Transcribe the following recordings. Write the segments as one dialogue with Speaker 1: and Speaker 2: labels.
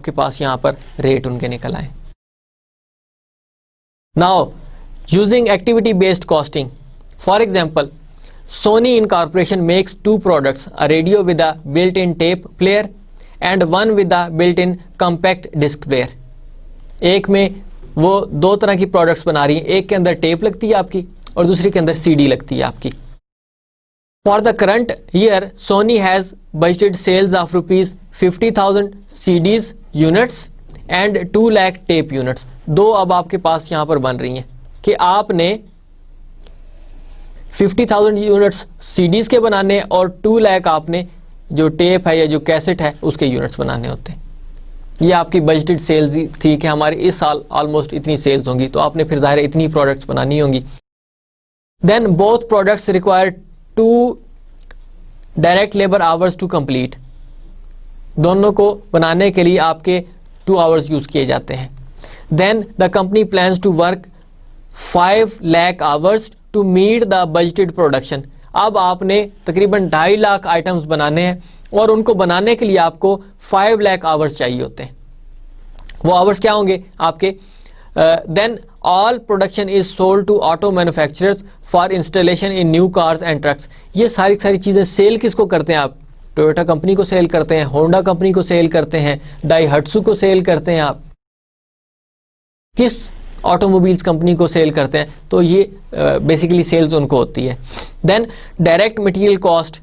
Speaker 1: आपके पास यहाँ पर रेट उनके निकल आए। Now using activity based costing, for example Sony Incorporation makes two products, a radio with a built-in tape player and one with a built-in compact disc player। एक में वो दो तरह की प्रोडक्ट्स बना रही हैं, एक के अंदर टेप लगती है आपकी और दूसरी के अंदर सीडी लगती है आपकी। For the current year Sony has budgeted sales of ₹50,000 CDs units and 2 lakh tape units. दो अब आपके पास यहाँ पर बन रही हैं कि आपने 50,000 यूनिट्स सीडीज के बनाने और 2 लाख आपने जो टेप है या जो कैसेट है उसके यूनिट्स बनाने होते हैं। ये आपकी बजटेड सेल्स थी कि हमारे इस साल ऑलमोस्ट इतनी सेल्स होंगी, तो आपने फिर ज़ाहिर इतनी प्रोडक्ट्स बनानी होंगी। Then both products require 2 direct labour hours to complete. दोनों को बनाने के लिए आपके 2 आवर्स यूज किए जाते हैं। Then the company plans to work 5 lakh hours to meet the budgeted production. अब आपने तकरीबन 2.5 लाख आइटम्स बनाने हैं और उनको बनाने के लिए आपको 5 लाख आवर्स चाहिए होते हैं। वो आवर्स क्या होंगे आपके? Then all production is sold to auto manufacturers for installation in new cars and trucks. ये सारी चीज़ें सेल किसको करते हैं आप? टोयोटा कंपनी को सेल करते हैं, होंडा कंपनी को सेल करते हैं, डाइहट्सू को सेल करते हैं। आप किस ऑटोमोबाइल्स कंपनी को सेल करते हैं? तो ये बेसिकली सेल्स उनको होती है। देन डायरेक्ट मटेरियल कॉस्ट,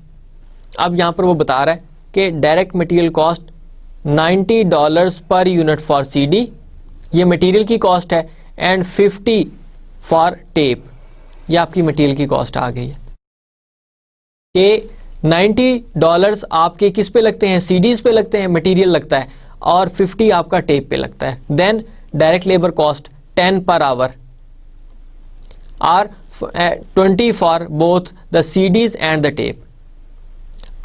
Speaker 1: अब यहाँ पर वो बता रहा है कि direct material cost $90 per unit for CD, ये मटेरियल की कॉस्ट है, एंड 50 फॉर टेप, ये आपकी मटेरियल की कॉस्ट आ गई है। कि $90 आपके किस पे लगते हैं? सीडीज पे लगते हैं, मटेरियल लगता है, और 50 आपका टेप पे लगता है। Then direct labour cost 10 per hour और 20 for both the CDs and the tape.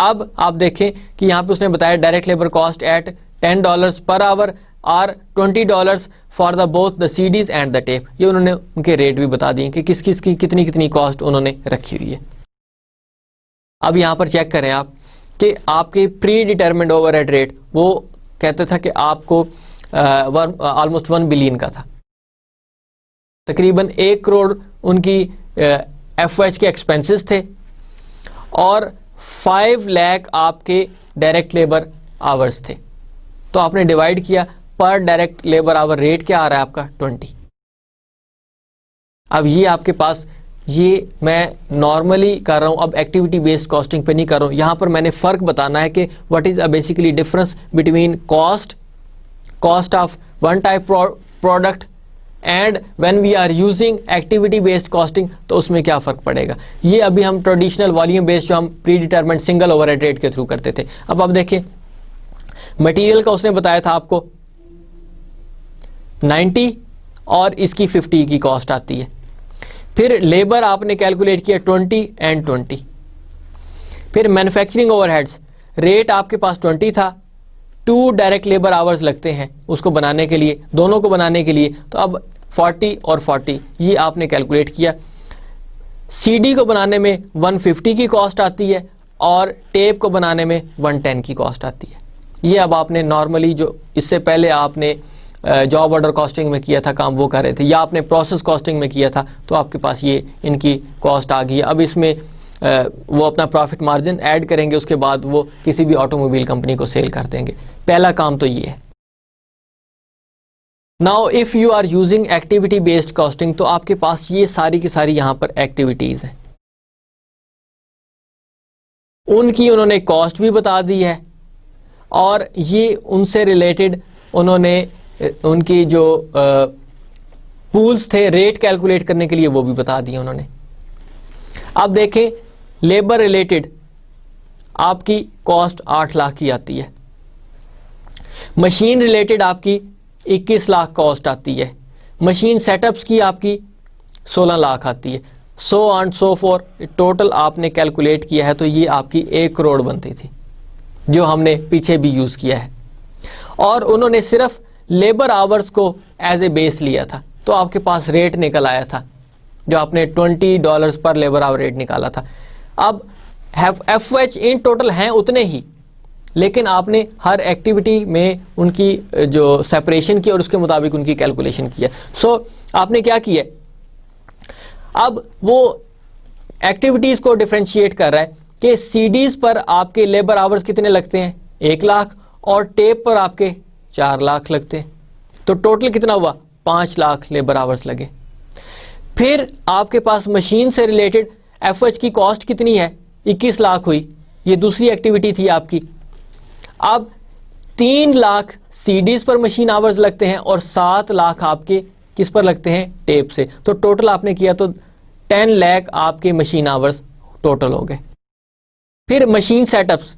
Speaker 1: अब आप देखें कि यहाँ पे उसने बताया direct labour cost at $10 per hour और $20 for the both the CDs and the tape. ये उन्होंने उनके रेट भी बता दिए कि किस किस की कितनी कितनी कॉस्ट उन्होंने रखी हुई है। अब यहाँ पर चेक करें आप कि आपके प्री डिटरमिन्ड ओवरहेड रेट, वो कहते था कि आपको ऑलमोस्ट 1 बिलियन का था, तकरीबन 1 करोड़ उनकी FOH के एक्सपेंसेस थे और 5 लाख आपके डायरेक्ट लेबर आवर्स थे। तो आपने डिवाइड किया, पर डायरेक्ट लेबर आवर रेट क्या आ रहा है आपका? 20। अब ये आपके पास, ये मैं नॉर्मली कर रहा हूँ, अब एक्टिविटी बेस्ड कॉस्टिंग पे नहीं कर रहा हूँ। यहाँ पर मैंने फ़र्क बताना है कि what is basically difference between cost of one type product and when we are using activity based costing, तो उसमें क्या फ़र्क पड़ेगा। ये अभी हम ट्रेडिशनल वॉल्यूम बेस्ड जो हम pre determined single overhead rate के थ्रू करते थे। अब आप देखिए, मटेरियल का उसने बताया था आपको 90 और इसकी 50 की कॉस्ट आती है। फिर लेबर आपने कैलकुलेट किया 20 एंड 20। फिर मैन्युफैक्चरिंग ओवरहेड्स रेट आपके पास 20 था, 2 डायरेक्ट लेबर आवर्स लगते हैं उसको बनाने के लिए, दोनों को बनाने के लिए, तो अब 40 और 40 ये आपने कैलकुलेट किया। सीडी को बनाने में 150 की कॉस्ट आती है और टेप को बनाने में 110 की कॉस्ट आती है। ये अब आपने नॉर्मली जो इससे पहले आपने जॉब ऑर्डर कॉस्टिंग में किया था काम, वो कर रहे थे, या आपने प्रोसेस कॉस्टिंग में किया था, तो आपके पास ये इनकी कॉस्ट आ गई है। अब इसमें वो अपना प्रॉफिट मार्जिन ऐड करेंगे, उसके बाद वो किसी भी ऑटोमोबाइल कंपनी को सेल कर देंगे। पहला काम तो ये है। Now if you are using activity based costing, तो आपके पास ये सारी की सारी यहां पर एक्टिविटीज हैं, उनकी उन्होंने कॉस्ट भी बता दी है और ये उनसे रिलेटेड उन्होंने उनकी जो पूल्स थे रेट कैलकुलेट करने के लिए वो भी बता दिए उन्होंने। अब देखें, लेबर रिलेटेड आपकी कॉस्ट 8 लाख की आती है, मशीन रिलेटेड आपकी 21 लाख कॉस्ट आती है, मशीन सेटअप्स की आपकी 16 लाख आती है, so and so for. Total आपने कैलकुलेट किया है तो ये आपकी 1 करोड़ बनती थी, जो हमने पीछे भी यूज किया है। और उन्होंने सिर्फ लेबर आवर्स को एज ए बेस लिया था, तो आपके पास रेट निकल आया था जो आपने $20 पर लेबर आवर रेट निकाला था। अब FOH इन टोटल हैं उतने ही, लेकिन आपने हर एक्टिविटी में उनकी जो सेपरेशन की और उसके मुताबिक उनकी कैलकुलेशन की है। सो आपने क्या किया, अब वो एक्टिविटीज को डिफरेंशिएट कर रहा है कि सीडीज पर आपके लेबर आवर्स कितने लगते हैं, 1 लाख, और टेप पर आपके 4 लाख लगते हैं, तो टोटल कितना हुआ, 5 लाख लेबर आवर्स लगे। फिर आपके पास मशीन से रिलेटेड एफएच की कॉस्ट कितनी है, 21 लाख हुई, ये दूसरी एक्टिविटी थी आपकी। अब 3 लाख सीडीज पर मशीन आवर्स लगते हैं और 7 लाख आपके किस पर लगते हैं, टेप से, तो टोटल आपने किया तो 10 लाख आपके मशीन आवर्स टोटल हो गए। फिर मशीन सेटअप्स,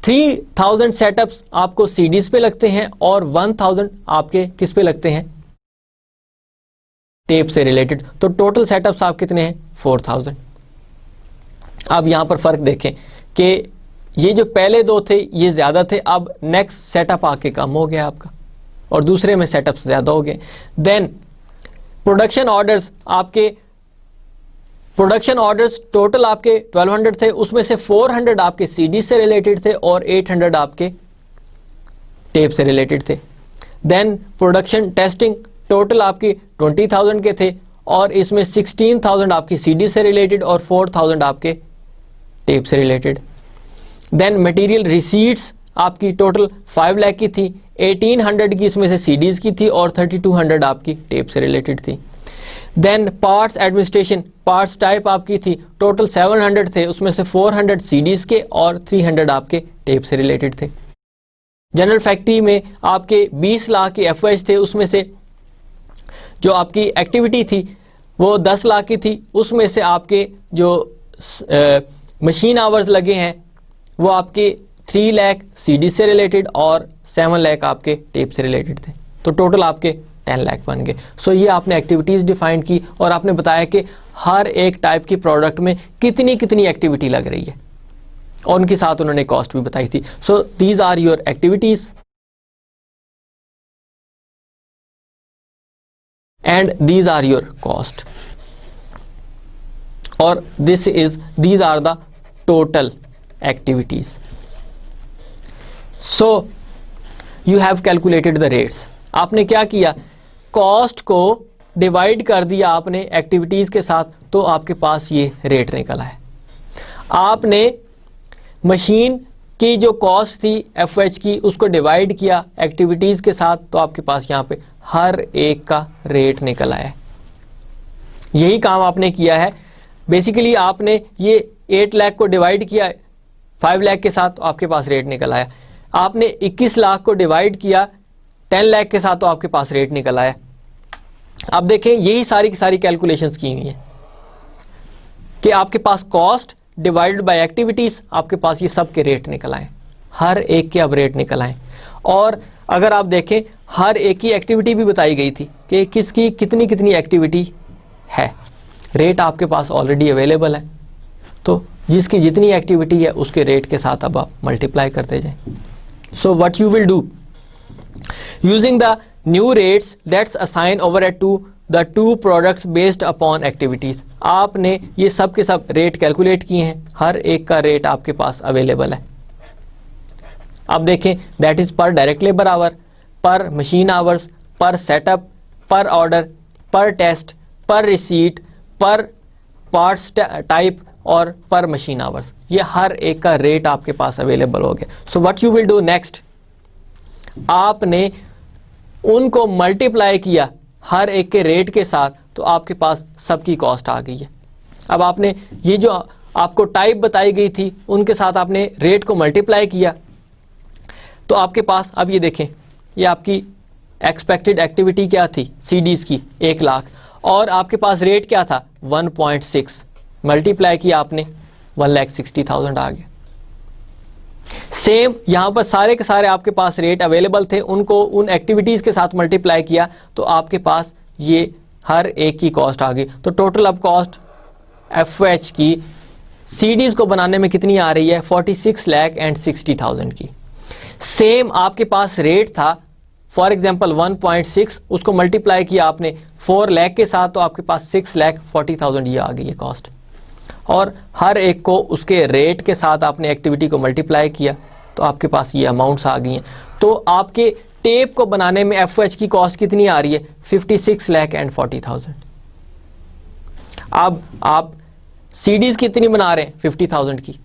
Speaker 1: 3000 सेटअप्स आपको सीडीज पे लगते हैं और 1000 आपके किस पे लगते हैं, टेप से रिलेटेड, तो टोटल सेटअप्स आप कितने हैं, 4000। अब यहां पर फर्क देखें कि ये जो पहले 2 थे ये ज्यादा थे, अब नेक्स्ट सेटअप आके कम हो गया आपका और दूसरे में सेटअप्स ज्यादा हो गए। देन प्रोडक्शन ऑर्डर्स, आपके प्रोडक्शन ऑर्डर्स टोटल आपके 1200 थे, उसमें से 400 आपके सीडी से रिलेटेड थे और 800 आपके टेप से रिलेटेड थे। देन प्रोडक्शन टेस्टिंग टोटल आपकी 20,000 के थे और इसमें 16,000 आपकी सीडी से रिलेटेड और 4,000 आपके टेप से रिलेटेड। देन मटेरियल रिसीट्स आपकी टोटल 5 लाख की थी, 1800 की इसमें से सीडीज की थी और 3200 आपकी टेप से रिलेटेड थी। Then parts administration, parts type आपकी थी, टोटल 700 थे, उसमें से 400 सीडीज के और 300 आपके टेप से रिलेटेड थे। जनरल फैक्ट्री में आपके 20 लाख के एफएच थे, उसमें से जो आपकी एक्टिविटी थी वो 10 लाख की थी, उसमें से आपके जो मशीन आवर्स लगे हैं वो आपके 3 लाख सीडी से रिलेटेड और 7 लाख आपके टेप से रिलेटेड थे, तो टोटल आपके 10 लाख बन गए। सो ये आपने एक्टिविटीज डिफाइन की और आपने बताया कि हर एक टाइप की प्रोडक्ट में कितनी कितनी एक्टिविटी लग रही है और उनके साथ उन्होंने कॉस्ट भी बताई थी। So these are your activities and these are your cost, or these are the total activities. So you have calculated the rates. आपने क्या किया, कॉस्ट को डिवाइड कर दिया आपने एक्टिविटीज के साथ, तो आपके पास ये रेट निकला है। आपने मशीन की जो कॉस्ट थी एफएच की उसको डिवाइड किया एक्टिविटीज के साथ, तो आपके पास यहाँ पे हर एक का रेट निकल आया है। यही काम आपने किया है। बेसिकली आपने ये 8 लाख को डिवाइड किया 5 लाख के साथ, तो आपके पास रेट निकल आया। आपने 21 लाख को डिवाइड किया 10 लाख के साथ, तो आपके पास रेट निकल आया। अब देखें यही सारी की सारी कैलकुलेशंस की हुई हैं कि आपके पास कॉस्ट डिवाइडेड बाय एक्टिविटीज, आपके पास ये सब के रेट निकल आए, हर एक के अब रेट निकल आए। और अगर आप देखें हर एक की एक्टिविटी भी बताई गई थी कि किसकी कितनी कितनी एक्टिविटी है, रेट आपके पास ऑलरेडी अवेलेबल है, तो जिसकी जितनी एक्टिविटी है उसके रेट के साथ अब आप मल्टीप्लाई करते जाएं। So what you will do, using the new rates let's assign overhead to the 2 products based upon activities. आपने ये सब के सब रेट कैलकुलेट किए हैं, हर एक का रेट आपके पास अवेलेबल है। अब देखें दैट इज पर डायरेक्ट लेबर आवर, पर मशीन आवर्स, पर सेटअप, पर ऑर्डर, पर टेस्ट, पर रिसीट, पर पार्ट्स टाइप और पर मशीन आवर्स। ये हर एक का रेट आपके पास अवेलेबल हो गया। सो what you will do next, आपने उनको मल्टीप्लाई किया हर एक के रेट के साथ, तो आपके पास सबकी कॉस्ट आ गई है। अब आपने ये जो आपको टाइप बताई गई थी उनके साथ आपने रेट को मल्टीप्लाई किया, तो आपके पास अब ये देखें ये आपकी एक्सपेक्टेड एक्टिविटी क्या थी सीडीज की 1 लाख, और आपके पास रेट क्या था 1.6, मल्टीप्लाई किया आपने 1,60,000 आ गया। सेम यहां पर सारे के सारे आपके पास रेट अवेलेबल थे, उनको उन एक्टिविटीज के साथ मल्टीप्लाई किया, तो आपके पास ये हर एक की कॉस्ट आ गई। तो टोटल अब कॉस्ट एफएच की सीडीज को बनाने में कितनी आ रही है 46,60,000 की। सेम आपके पास रेट था फॉर एग्जांपल 1.6, उसको मल्टीप्लाई किया आपने 4 लाख के साथ, तो आपके पास 6,40,000 ये आ गई है कॉस्ट। और हर एक को उसके रेट के साथ आपने एक्टिविटी को मल्टीप्लाई किया, तो आपके पास ये अमाउंट्स आ गई हैं। तो आपके टेप को बनाने में FOH की कॉस्ट कितनी आ रही है? 56,40,000। अब आप CDs कितनी बना रहे हैं? 50,000 की।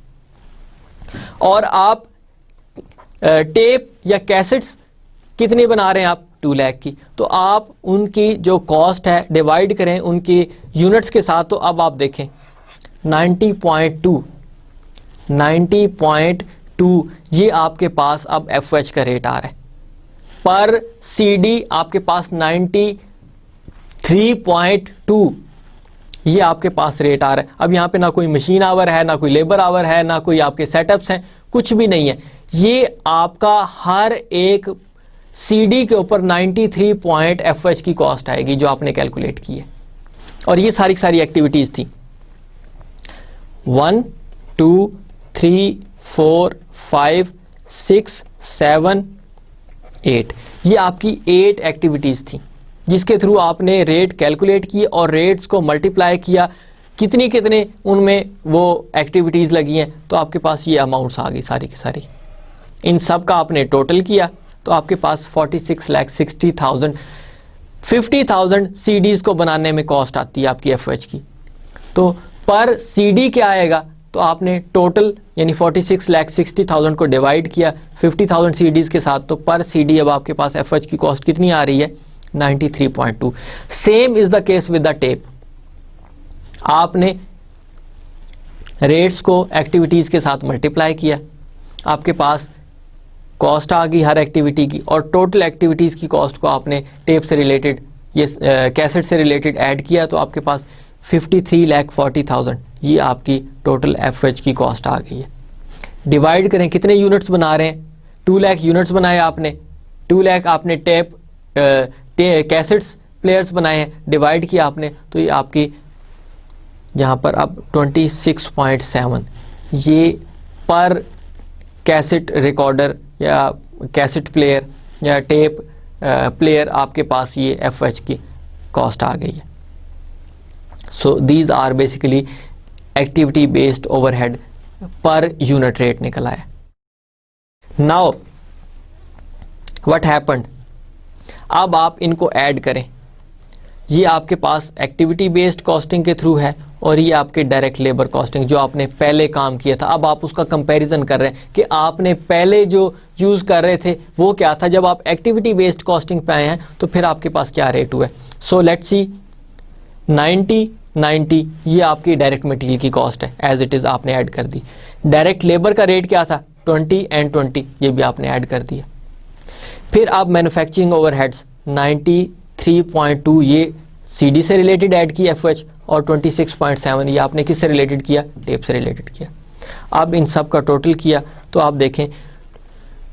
Speaker 1: और आप टेप या कैसेट्स कितनी बना रहे हैं आप? 2 लाख की। तो आप उनकी जो कॉस्ट है डिवाइड करें उनकी यूनिट्स के साथ। तो अब आप देखें 90.2 ये आपके पास अब FOH का रेट आ रहा है। पर CD आपके पास 93.2 ये आपके पास रेट आ रहा है। अब यहाँ पे ना कोई मशीन आवर है, ना कोई लेबर आवर है, ना कोई आपके सेटअप्स हैं, कुछ भी नहीं है। ये आपका हर एक CD के ऊपर 93 पॉइंट FOH की कॉस्ट आएगी जो आपने कैलकुलेट की है। और ये सारी एक्टिविटीज थी 1 2 3 4 5 6 7 8 ये आपकी 8 एक्टिविटीज थी जिसके थ्रू आपने रेट कैलकुलेट किए और रेट्स को मल्टीप्लाई किया कितने उनमें वो एक्टिविटीज लगी हैं। तो आपके पास ये अमाउंट्स आ गई सारी की सारी। इन सब का आपने टोटल किया तो आपके पास 46,60,000 50,000 CDs को बनाने में कॉस्ट आती है आपकी FOH की। तो पर CD क्या आएगा? तो आपने टोटल यानी 46,60,000 को डिवाइड किया 50,000 CDs के साथ। तो पर CD अब आपके पास FOH की कॉस्ट कितनी आ रही है? 93.2। Same is the case with the tape. आपने रेट्स को एक्टिविटीज के साथ मल्टीप्लाई किया, आपके पास कॉस्ट आ गई हर एक्टिविटी की, और टोटल एक्टिविटीज की कॉस्ट को आपने टेप से रिलेटेड ये कैसेट से रिलेटेड ऐड किया तो आपके पास 53,40,000 ये आपकी टोटल FOH की कॉस्ट आ गई है। डिवाइड करें कितने यूनिट्स बना रहे हैं? 2 लाख यूनिट्स बनाए आपने, 2 लाख आपने टेप कैसेट्स प्लेयर्स बनाए हैं, डिवाइड किया आपने तो ये आपकी यहाँ पर अब 26.7 ये पर कैसेट रिकॉर्डर या कैसेट प्लेयर या टेप प्लेयर आपके पास ये FOH की कॉस्ट आ गई है। So these are basically activity based overhead per unit rate निकला है। Now what happened? अब आप इनको ऐड करें। ये आपके पास एक्टिविटी बेस्ड कॉस्टिंग के थ्रू है और ये आपके डायरेक्ट लेबर कॉस्टिंग जो आपने पहले काम किया था। अब आप उसका कंपैरिजन कर रहे हैं कि आपने पहले जो यूज़ कर रहे थे वो क्या था, जब आप एक्टिविटी बेस्ड कॉस्टिंग पे आए हैं तो फिर आपके पास क्या रेट हुआ है। सो लेट्स सी 90 ये आपकी डायरेक्ट मटेरियल की कॉस्ट है, एज इट इज़ आपने ऐड कर दी। डायरेक्ट लेबर का रेट क्या था? 20 एंड 20 ये भी आपने ऐड कर दिया। फिर आप मैन्युफैक्चरिंग ओवरहेड्स 93.2 ये CD से रिलेटेड ऐड की FOH और 26.7 ये आपने किससे रिलेटेड किया? टेप से रिलेटेड किया। अब इन सब का टोटल किया तो आप देखें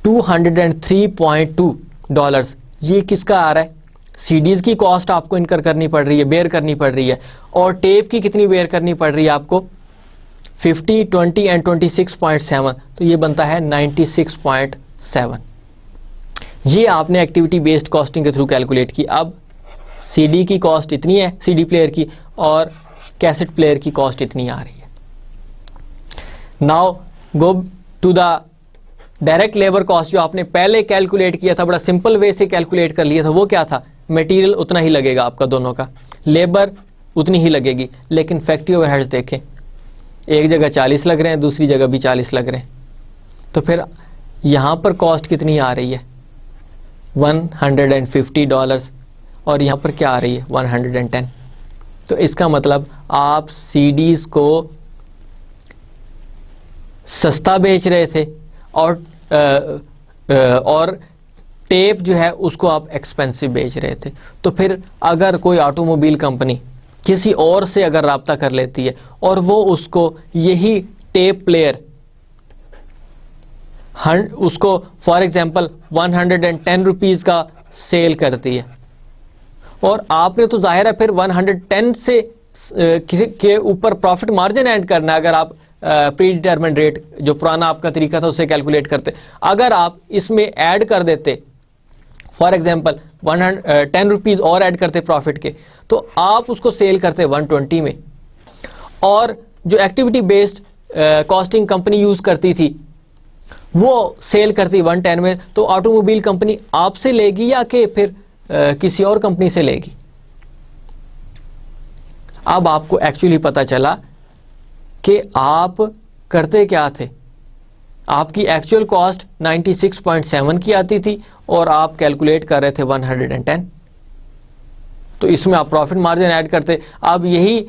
Speaker 1: $203.2 ये किसका आ रहा है? CDs की कॉस्ट आपको इनकर करनी पड़ रही है, बेयर करनी पड़ रही है, और टेप की कितनी बेयर करनी पड़ रही है आपको? 50, 20 एंड 26.7 तो ये बनता है 96.7। ये आपने एक्टिविटी बेस्ड कॉस्टिंग के थ्रू कैलकुलेट की। अब CD की कॉस्ट इतनी है CD प्लेयर की और कैसेट प्लेयर की कॉस्ट इतनी आ रही है। Now go to the direct labour cost जो आपने पहले कैलकुलेट किया था, बड़ा सिंपल वे से कैलकुलेट कर लिया था। वो क्या था? मटेरियल उतना ही लगेगा आपका दोनों का, लेबर उतनी ही लगेगी, लेकिन फैक्ट्री ओवरहेड्स देखें एक जगह 40 लग रहे हैं, दूसरी जगह भी 40 लग रहे हैं। तो फिर यहाँ पर कॉस्ट कितनी आ रही है? $150 और यहाँ पर क्या आ रही है? 110। तो इसका मतलब आप CDs को सस्ता बेच रहे थे और टेप जो है उसको आप एक्सपेंसिव बेच रहे थे। तो फिर अगर कोई ऑटोमोबाइल कंपनी किसी और से अगर राब्ता कर लेती है और वो उसको यही टेप प्लेयर उसको फॉर एग्जांपल 110 रुपीज़ का सेल करती है, और आपने तो जाहिर है फिर 110 से किसी के ऊपर प्रॉफिट मार्जिन ऐड करना है। अगर आप प्री डिटरमिन्ड रेट जो पुराना आपका तरीका था उससे कैलकुलेट करते, अगर आप इसमें ऐड कर देते फॉर एग्जांपल 110 रुपीज़ और ऐड करते प्रॉफिट के, तो आप उसको सेल करते 120 में। और जो activity based costing company use करती थी वो सेल करती 110 में, तो ऑटोमोबाइल कंपनी आपसे लेगी या कि फिर किसी और कंपनी से लेगी? अब आपको एक्चुअली पता चला कि आप करते क्या थे। आपकी एक्चुअल कॉस्ट 96.7 की आती थी और आप कैलकुलेट कर रहे थे 110। तो इसमें आप प्रॉफिट मार्जिन ऐड करते। अब यही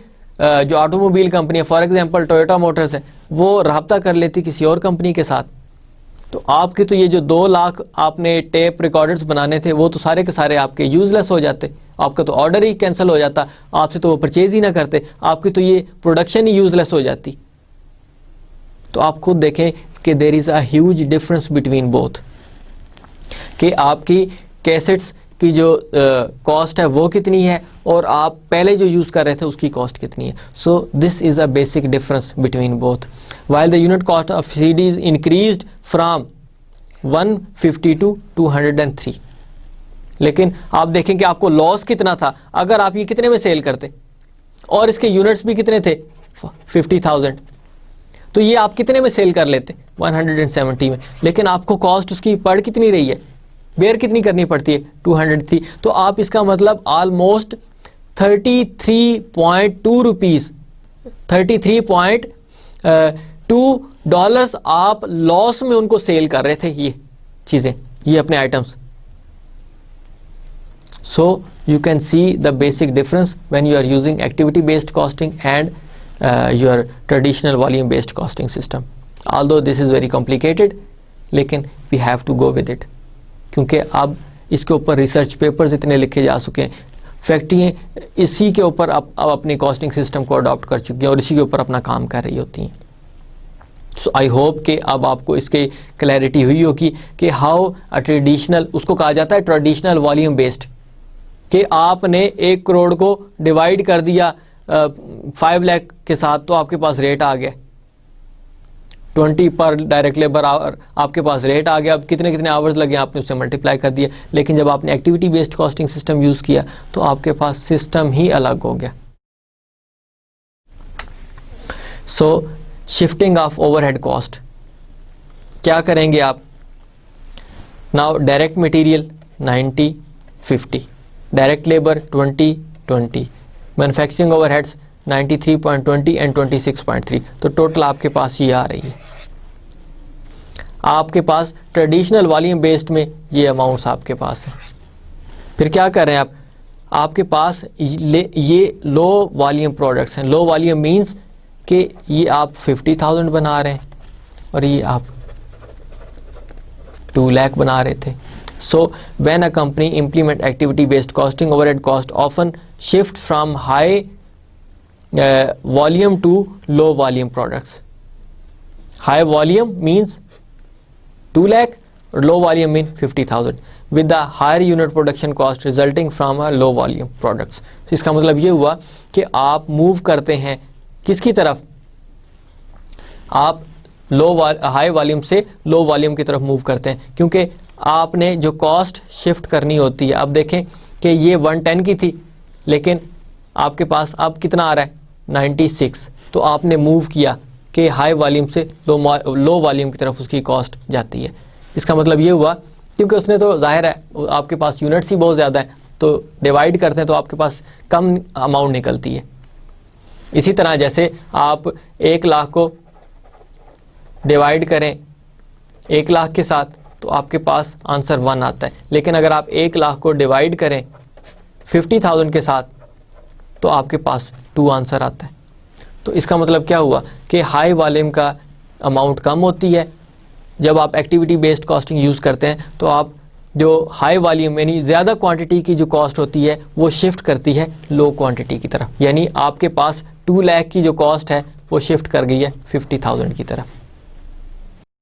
Speaker 1: जो ऑटोमोबाइल कंपनी है, फॉर एग्जांपल टोयोटा मोटर्स है, वो राब्ता कर लेती किसी और कंपनी के साथ, तो आपके तो ये जो 2 लाख आपने टेप रिकॉर्डर्स बनाने थे वो तो सारे के सारे आपके यूजलेस हो जाते, आपका तो ऑर्डर ही कैंसिल हो जाता, आपसे तो वो परचेज ही ना करते, आपकी तो ये प्रोडक्शन ही यूजलेस हो जाती। तो आप खुद देखें कि there is a huge difference between both, कि आपकी कैसेट्स की जो कॉस्ट है वो कितनी है और आप पहले जो यूज़ कर रहे थे उसकी कॉस्ट कितनी है। So this is a basic difference between both. While the unit cost of CDs increased from 150 to 203, लेकिन आप देखें कि आपको लॉस कितना था अगर आप ये कितने में सेल करते, और इसके यूनिट्स भी कितने थे 50,000, तो ये आप कितने में सेल कर लेते 170 में, लेकिन आपको कॉस्ट उसकी पड़ कितनी रही है, बेयर कितनी करनी पड़ती है 203। तो आप इसका मतलब ऑलमोस्ट 33.2 रुपीज़, 33.2 डॉलर्स आप लॉस में उनको सेल कर रहे थे ये चीज़ें, ये अपने items. So you can see the basic difference when you are using activity based costing and your traditional volume based costing system. Although this is very complicated, लेकिन we have to go with it, क्योंकि अब इसके ऊपर research papers इतने लिखे जा चुके हैं, फैक्ट्रियाँ इसी के ऊपर अब अपनी कॉस्टिंग सिस्टम को अडॉप्ट कर चुकी हैं और इसी के ऊपर अपना काम कर रही होती हैं। सो आई होप कि अब आपको इसकी क्लैरिटी हुई होगी कि हाउ अ ट्रेडिशनल, उसको कहा जाता है ट्रेडिशनल वॉल्यूम बेस्ड, कि आपने 1 करोड़ को डिवाइड कर दिया 5 लाख के साथ, तो आपके पास रेट आ गया 20 पर डायरेक्ट लेबर आवर, आपके पास रेट आ गया। अब कितने कितने आवर्स लगे आपने उससे मल्टीप्लाई कर दिया। लेकिन जब आपने activity based costing system use किया तो आपके पास सिस्टम ही अलग हो गया। सो शिफ्टिंग ऑफ ओवरहेड कॉस्ट क्या करेंगे आप? Now direct material 90-50, direct labour 20-20, manufacturing overheads 93.20 and 26.3, तो टोटल आपके पास ये आ रही है। आपके पास ट्रेडिशनल वॉल्यूम बेस्ड में ये अमाउंट्स आपके पास हैं। फिर क्या कर रहे हैं आप? आपके पास ये लो वॉल्यूम प्रोडक्ट्स हैं। लो वॉल्यूम मींस कि ये आप 50,000 बना रहे हैं और ये आप 2 लाख बना रहे थे। So when a company implement activity based costing, overhead cost often shift from high volume to low volume products. High volume means 2 lakh or low volume means 50,000 with the higher unit production cost resulting from a low volume products. तो इसका मतलब ये हुआ कि आप move करते हैं किसकी तरफ? आप हाई वॉल्यूम से लो वॉल्यूम की तरफ मूव करते हैं, क्योंकि आपने जो कॉस्ट शिफ्ट करनी होती है। अब देखें कि ये 110 की थी, लेकिन आपके पास अब कितना आ रहा है 96, तो आपने मूव किया कि हाई वॉल्यूम से लो वॉल्यूम की तरफ उसकी कॉस्ट जाती है। इसका मतलब ये हुआ क्योंकि उसने तो जाहिर है आपके पास यूनिट्स ही बहुत ज़्यादा है, तो डिवाइड करते हैं तो आपके पास कम अमाउंट निकलती है। इसी तरह जैसे आप 1 लाख को डिवाइड करें 1 लाख के साथ तो आपके पास आंसर 1 आता है, लेकिन अगर आप 1 लाख को डिवाइड करें 50,000 के साथ तो आपके पास 2 आंसर आता है। तो इसका मतलब क्या हुआ कि हाई वॉल्यूम का अमाउंट कम होती है। जब आप एक्टिविटी बेस्ड कॉस्टिंग यूज़ करते हैं तो आप जो हाई वॉल्यूम यानी ज़्यादा क्वांटिटी की जो कॉस्ट होती है वो शिफ्ट करती है लो क्वांटिटी की तरफ, यानी आपके पास 2 लाख की जो कॉस्ट है वो शिफ्ट कर गई है 50,000 की तरफ।